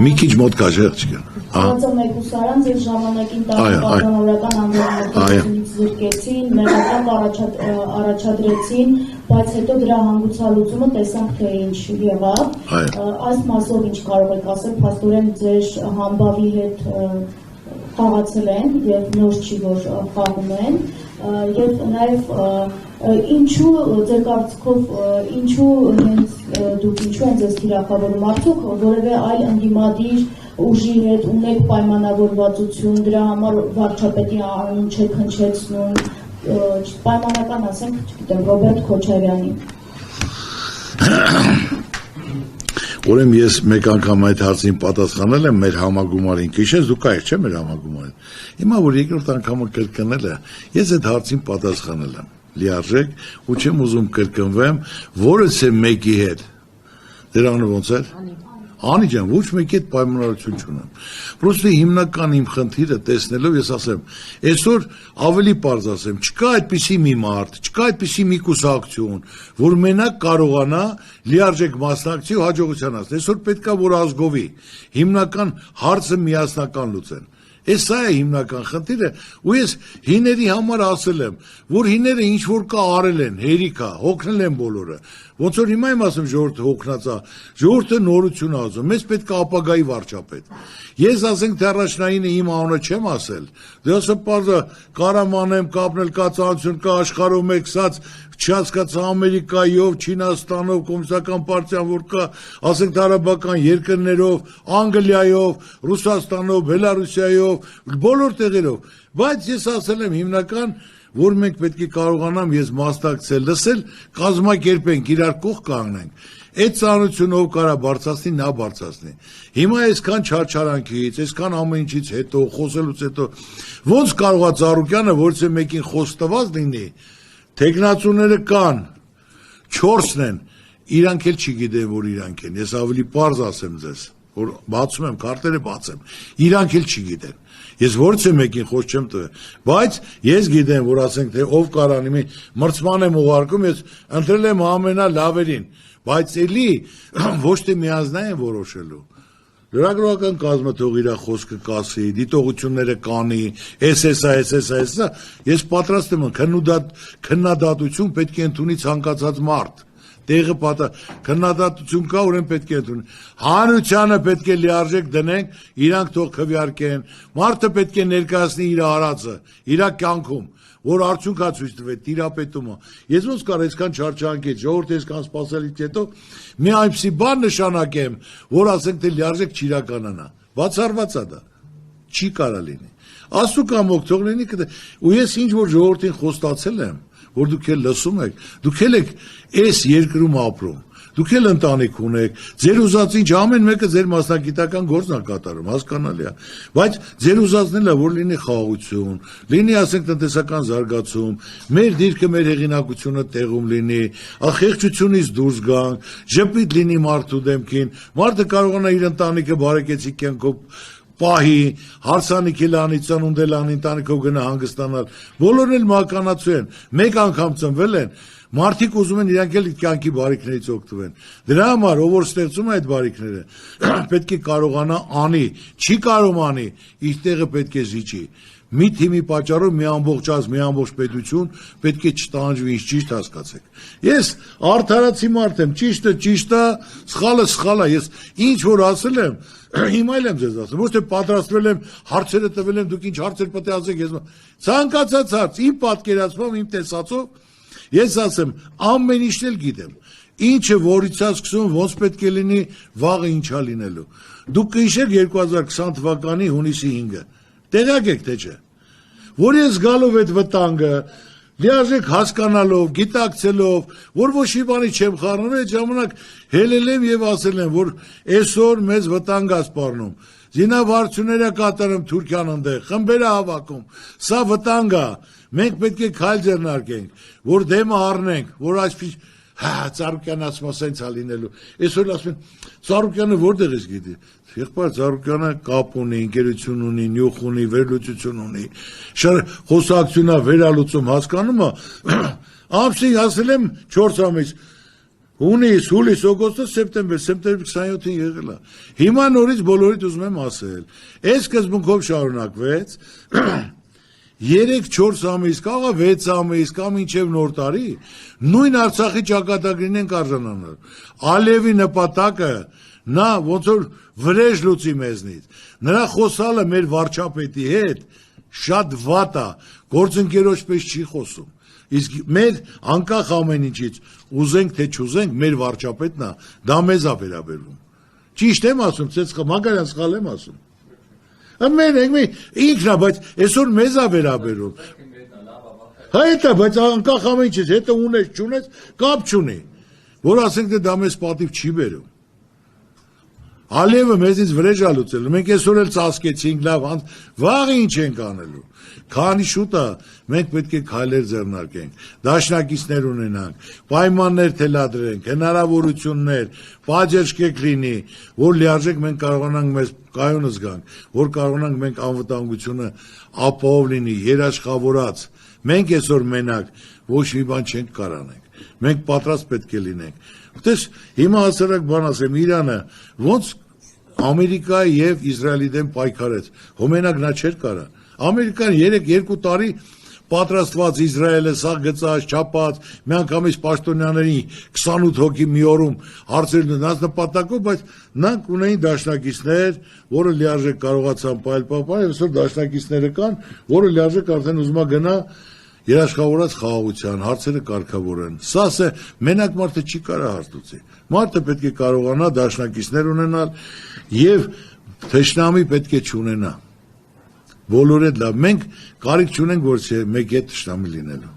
Մի քիչ մոտ կաշեղ չկա։ Արձանեկուսարան ձեր ժամանակին պատգամավորական անձնավորությունից զրկեցին, մեղադրանք առաջադրեցին, բայց հետո դրա հանգուցալուծումը տեսանք թե ինչ եղավ։ Այս մասով ինչ կարող եք ասել, փաստորեն ձեր համբավի հետ խաղացել են եւ նոր չի որ խաղում են եւ նաեւ ինչու ձեր կարծիքով ինչու հենց դուք ինչու են ձեզ թիրախավորում արդյոք որևէ այլ ընդդիմադիր ուժի հետ ունեք պայմանավորվածություն դրա համար վարչապետի անուն չեք հնչեցնում պայմանական ասենք չգիտեմ Ռոբերտ Քոչարյանի Ուրեմն ես մեկ անգամ այդ հարցին պատասխանել եմ մեր համագումարին քիշես դու կայ չէ մեր համագումարին հիմա որ երկրորդ անգամը կրկնել է ես այդ հարցին պատասխանել եմ լիարժեք ու չեմ ուզում կրկնվեմ որս է մեկի հետ դրանը ոնց է Անի ջան ոչ մեկի հետ պայմանավորություն չունեմ Պրոստը հիմնական իմ խնդիրը տեսնելով ես ասեմ այսօր ավելի պարզ ասեմ չկա այդպիսի մի մարդ չկա այդպիսի մի կուսակցություն որ մենակ կարողանա լիարժեք մասնակցի ու հաջողության հասնել այսօր պետքա որ ազգովի հիմնական հարցը միասնական լուծեն Այս սա է հիմնական խնդիրը ու ես հիների համար ասել եմ որ հիները ինչ որ կա արել են հերիքա հոգնել են բոլորը ոնց որ հիմա եմ ասում ժողովուրդը հոգնածա ժողովուրդը նորություն ասում մեզ պետք է ապագայի վարչապետ ես ասենք թե առաջնայինը իմ անունը չեմ ասել դե ասա պարզը կարամանեմ կապնել կա ծանոթություն կա աշխարհում եկսած չհասկացա Ամերիկայով, Չինաստանով, կոմունիստական պարտիան որ կա, ասենք արաբական երկրներով, Անգլիայով, Ռուսաստանով, Բելարուսիայով, բոլոր տեղերով, բայց ես ասել եմ հիմնական, որ մենք պետք է կարողանամ ես մասնակցել, լսել, կազմակերպենք, իրար կողք կանգնենք, այդ ծանոթությունով կարա բարձրացնի, նա բարձրացնի։ Հիմա այսքան չարչարանքից, այսքան ամեն ինչից հետո, խոսելուց հետո, ոնց կարողա Ծառուկյանը, որից է մեկին խոսք տված լինի, Թեկնածուները կան, 4-ն են, իրանք էլ չգիտեն, որ իրանք են, ես ավելի պարզ ասեմ ձեզ, որ բացում եմ, քարտերը բացեմ, իրանք էլ չգիտեն, ես որից է մեկին խոսք չեմ տվել, բայց ես գիտեմ, որ ասենք, թե ով կարանի մի մրցման եմ ուղարկում, ես ընտրել եմ ամենալավերին, բայց էլի ոչ թե միանձնային են որոշելու, Լրագրողական կազմը թող իր խոսքը կասի, դիտողությունները կանի, SSA, ես պատրաստ եմ քննադատություն պետք է ընդունի ցանկացած մարդ, տեղը քննադատություն կա, ուրեմն պետք է ընդունի, հանրությանը պետք է լիարժեք դնենք, իրանք թող քվեարկեն, մարդը պետք է ներկայացնի իր արածը, իր կյանքում, որ արդյունքա ցույց տվի տիրապետումը։ Ես ոնց կարող այսքան չարչանքից, ժողովուրդ այսքան սպասելիք հետո մի այնպիսի բան նշանակեմ, որ ասենք թե լիարժեք չիրականանա։ Բացառված է դա։ Չի կարա լինի։ Աստու կամոք թող լինի ու ես ինչ որ ժողովրդին խոստացել եմ, որ դուք էլ լսում եք, դուք էլ եք այս երկրում ապրում։ Դուք էլ ընտանիք ունեք, ձեր ուզած ինչ ամեն մեկը ձեր մասնագիտական գործն է կատարում, հասկանալի է, բայց ձեր ուզածն էլ է որ լինի խաղաղություն, լինի ասենք տնտեսական զարգացում, մեր դիրքը մեր հեղինակությունը տեղում լինի, ախեղճությունից դուրս գանք, ժպիտ լինի մարդու դեմքին, մարդը կարողանա իր ընտանիքը բարեկեցիկ կյանքով պահի, հարսանիքի լանի, ծնունդ լանի, ընտանիքով գնա հանգստանալ, բոլորն էլ մականացու են, մեկ անգամ ծնվել են, Մարդիկ ուզում են իրանք էլ կյանքի բարիքներից օգտվեն։ Դրա համար ով որ ստեղծում է այդ բարիքները, պետք է կարողանա անի, չի կարող անի, իր տեղը պետք է զիջի։ Մի թիմի պատճառով մի ամբողջ ազգ, մի ամբողջ պետություն պետք է չտանջվի, ինչ ճիշտ հասկացեք։ Ես արդարացի մարդ եմ, ճիշտը ճիշտ է, սխալը սխալ է։ Ես ինչ որ ասել եմ, հիմա էլ եմ ձեզ ասում, ոչ թե պատրաստվել եմ, հարցերը տվել եմ, դուք ինչ հարցեր պետք է ասեք, ես ցանկացած հարց, իմ պատկերացմամբ, իմ տեսածով Ես ասեմ, ամեն ինչն էլ գիտեմ, ինչը որից է սկսում, ոնց պետք է լինի, վաղը ինչա լինելու։ Դուք կհիշեք 2020 թվականի հունիսի 5-ը, տեղյակ եք թե չէ, որ ես գալով այդ վտանգը, լիարժեք հասկանալով, գիտակցելով, որ ոչ մի բանի չեմ խառնում, այդ ժամանակ հելել եմ եւ ասել եմ, որ այսօր մեզ վտանգ է սպառնում, զինավարությունները կատարում Թուրքիան ընդեղ, խմբերը հավաքում, սա վտանգ է, մենք պետք է քայլ ձեռնարկենք, որ դեմը առնենք, որ այսպես Ծառուկյանը ասում է սենց է լինելու, այսօր ասում են Ծառուկյանը որտեղ ես գիտի, եղբայր Ծառուկյանը կապ ունի, ընկերություն ունի, նյուխ ունի, վերլուծություն ունի, խոսակցություն է, վերալուծում հասկանում է, Ամսի ասել եմ 4 ամիս, հունիս, հուլիս, օգոստոս, սեպտեմբեր 27-ին եղել է։ Հիմա նորից բոլորիդ ուզում եմ ասել, այս սկզբունքով շարունակվեց 3-4 ամիս, կաղա 6 ամիս, կամ մինչև նոր տարի, նույն Արցախի ճակատագրին ենք արժանանալ։ Ալիևի նպատակը նա ոնց որ վրեժ լուծի մեզնից։ Նրա խոսալը մեր վարչապետի հետ շատ վատ է, գործընկերոջ պես չի խոսում։ Իսկ մեր անկախ ամեն ինչից ուզենք թե չուզենք, մեր վարչապետն է, դա մեզ է վերաբերվում։ Ճիշտ եմ ասում, Մակարյան սխալ եմ ասում։ Մենք ինքն է, բայց այսօր մեզ է վերաբերում։ Հետո, բայց անկախ ամեն ինչից, հետո ունես, չունես, կապ չունի, որ ասենք թե դա մեզ պատիվ չի բերում։ Ալիևը մեզից վրեժ է լուծել, մենք այսօր էլ ծածկեցինք, լավ, վաղ ինչ ենք անելու։ Քանի շուտ է, մենք պետք է քայլեր ձեռնարկենք, դաշնակիցներ ունենանք, պայմաններ թելադրենք, հնարավորություններ, պատժեշկեք լինի, որ լիարժեք մենք կարողանանք մեզ կայունը զգանք, որ կարողանանք մենք անվտանգությունը ապահով լինի, երաշխավորած։ Մենք այսօր մենակ ոչ մի բան չենք կարող անենք, մենք պատրաստ պետք է լինենք։ Տես, հիմա հասարակ բան ասեմ, Իրանը ոնց Ամերիկայի և Իսրայելի դեմ պայքարեց, հոմենակ նա չէր կարա։ Ամերիկան 3-2 տարի պատրաստված Իսրայելը սաղ գծած, չապած, միանգամից պաշտոնյաների 28 հոգի մի օրում հարցեր նրանց նպատակով, բայց նրանք ունեին դաշնակիցներ, որը լիարժեք կարողացան պայել, այսօր դաշնակիցները կան, որը լիարժեք արդեն ուզում է գնա երաշխավորած խաղաղության, հարցերը կարգավորեն։ Սա մենակ մարդը չի կարող հարց լուծի։ Մարդը պետք է կարողանա դաշնակիցներ ունենալ եւ թշնամի պետք է չունենա։ Բոլորը լավ, մենք կարիք չունենք, որ մեկ հետ թշնամի լինելու։